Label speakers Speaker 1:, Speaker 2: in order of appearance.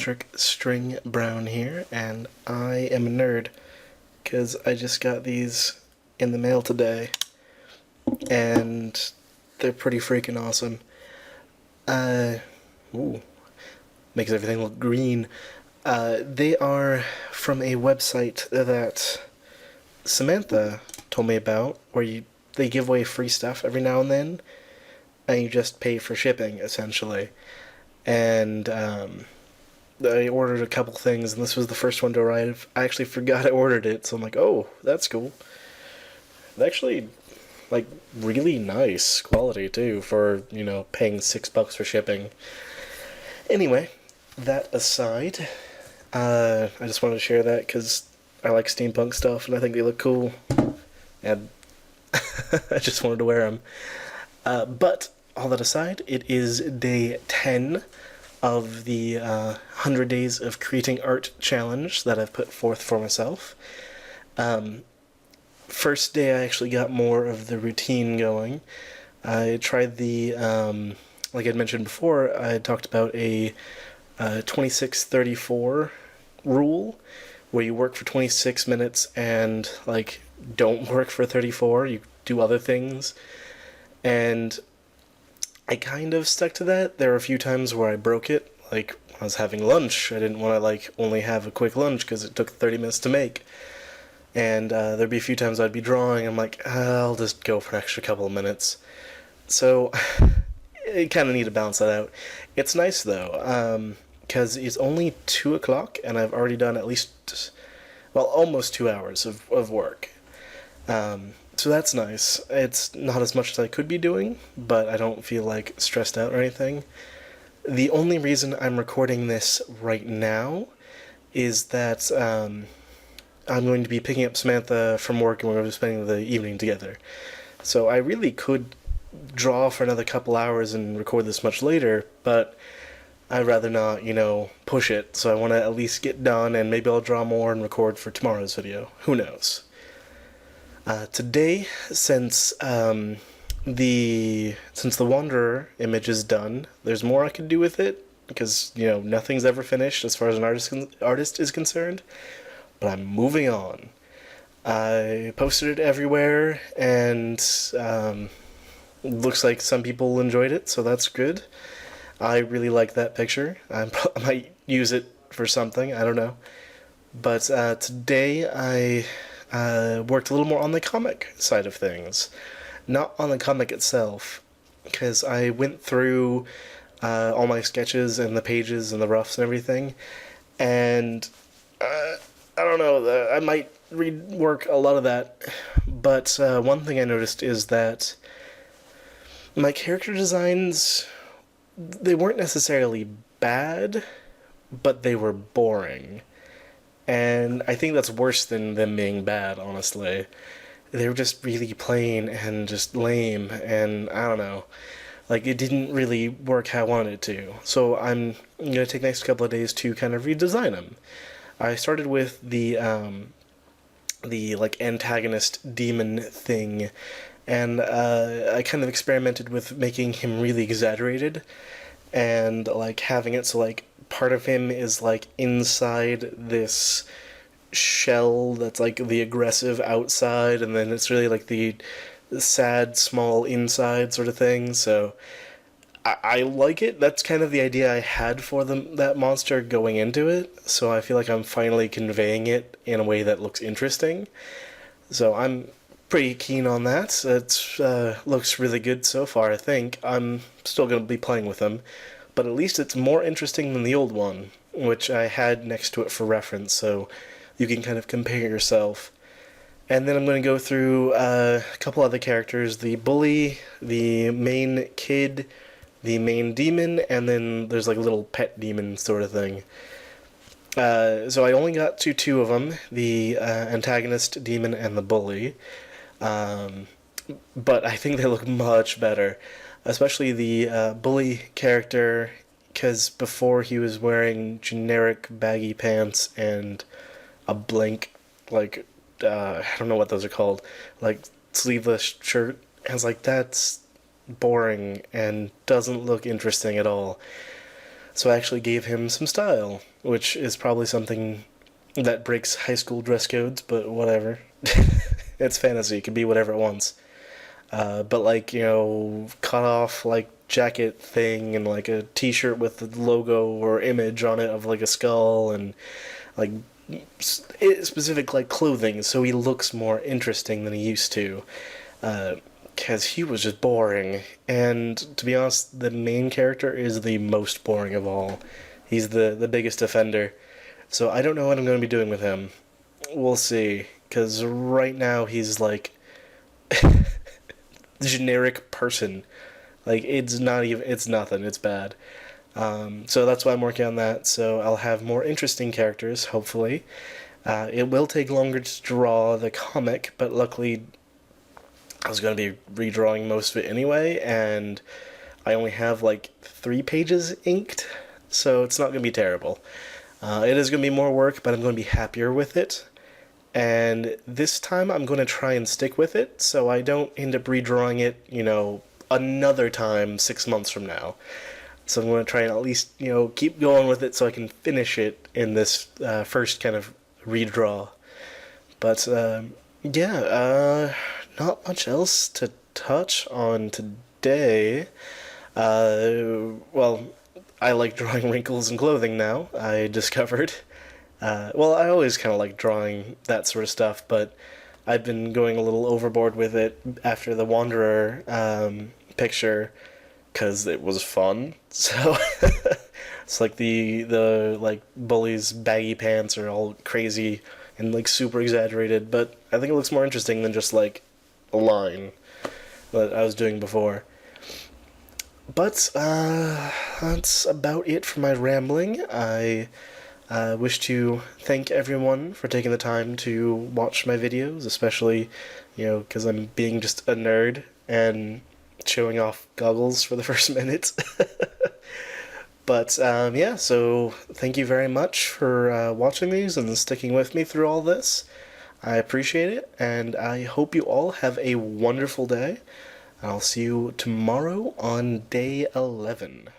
Speaker 1: Patrick String Brown here, and I am a nerd because I just got these in the mail today, and they're pretty freaking awesome. Uh, ooh, makes everything look green. They are from a website that Samantha told me about, where they give away free stuff every now and then, and you just pay for shipping, essentially. And I ordered a couple things, and this was the first one to arrive. I actually forgot I ordered it, so I'm like, oh, that's cool. It's actually, like, really nice quality, too, for, paying $6 for shipping. Anyway, that aside, I just wanted to share that because I like steampunk stuff, and I think they look cool. And I just wanted to wear them. But, all that aside, it is day 10 of the 100 Days of Creating Art challenge that I've put forth for myself. First day I actually got more of the routine going. I tried the, like I'd mentioned before, I had talked about a 26-34 rule, where you work for 26 minutes and, don't work for 34, you do other things. And I kind of stuck to that. There were a few times where I broke it, like I was having lunch. I didn't want to only have a quick lunch because it took 30 minutes to make. And there'd be a few times I'd be drawing, I'm like, I'll just go for an extra couple of minutes. So, I kind of need to balance that out. It's nice though, because it's only 2 o'clock and I've already done at least, almost 2 hours of work. So that's nice. It's not as much as I could be doing, but I don't feel stressed out or anything. The only reason I'm recording this right now is that I'm going to be picking up Samantha from work and we're going to be spending the evening together. So I really could draw for another couple hours and record this much later, but I'd rather not, push it. So I want to at least get done, and maybe I'll draw more and record for tomorrow's video. Who knows? Today, since the Wanderer image is done, there's more I could do with it, because, nothing's ever finished as far as an artist is concerned, but I'm moving on. I posted it everywhere, and looks like some people enjoyed it, so that's good. I really like that picture. I might use it for something, I don't know. But today I worked a little more on the comic side of things. Not on the comic itself, because I went through all my sketches and the pages and the roughs and everything, and I don't know, I might rework a lot of that, but one thing I noticed is that my character designs, they weren't necessarily bad, but they were boring. And I think that's worse than them being bad, honestly. They were just really plain and just lame, and I don't know. It didn't really work how I wanted it to. So I'm going to take the next couple of days to kind of redesign them. I started with the antagonist demon thing, and I kind of experimented with making him really exaggerated, and having it so part of him is inside this shell that's the aggressive outside, and then it's really the sad small inside sort of thing. So I like it. That's kind of the idea I had for that monster going into it, so I feel like I'm finally conveying it in a way that looks interesting. So I'm pretty keen on that. It looks really good so far, I think. I'm still going to be playing with them, but at least it's more interesting than the old one, which I had next to it for reference, so you can kind of compare yourself. And then I'm going to go through a couple other characters, the bully, the main kid, the main demon, and then there's a little pet demon sort of thing. So I only got to two of them, the antagonist demon and the bully, but I think they look much better. Especially the bully character, because before he was wearing generic baggy pants and a blank, I don't know what those are called, sleeveless shirt. I was that's boring and doesn't look interesting at all. So I actually gave him some style, which is probably something that breaks high school dress codes, but whatever. It's fantasy, it can be whatever it wants. But like, cut off like jacket thing and like a t-shirt with the logo or image on it of like a skull and like specific like clothing so he looks more interesting than he used to. Because he was just boring. And to be honest, the main character is the most boring of all. He's the biggest offender. So I don't know what I'm going to be doing with him. We'll see. Because right now he's like generic person. Like it's not even. It's nothing. It's bad. So that's why I'm working on that. So I'll have more interesting characters, hopefully. It will take longer to draw the comic, but luckily I was going to be redrawing most of it anyway, and I only have like 3 pages inked, so it's not going to be terrible. It is going to be more work, but I'm going to be happier with it. And this time I'm going to try and stick with it, so I don't end up redrawing it, another time 6 months from now. So I'm going to try and at least, keep going with it so I can finish it in this first kind of redraw. But, not much else to touch on today. Well, I like drawing wrinkles in clothing now, I discovered. Well, I always kind of like drawing that sort of stuff, but I've been going a little overboard with it after the Wanderer picture, because it was fun. So it's like the like bully's baggy pants are all crazy and like super exaggerated, but I think it looks more interesting than just like a line that I was doing before. But that's about it for my rambling. I wish to thank everyone for taking the time to watch my videos, especially, because I'm being just a nerd and showing off goggles for the first minute. But, so thank you very much for watching these and sticking with me through all this. I appreciate it, and I hope you all have a wonderful day. I'll see you tomorrow on day 11.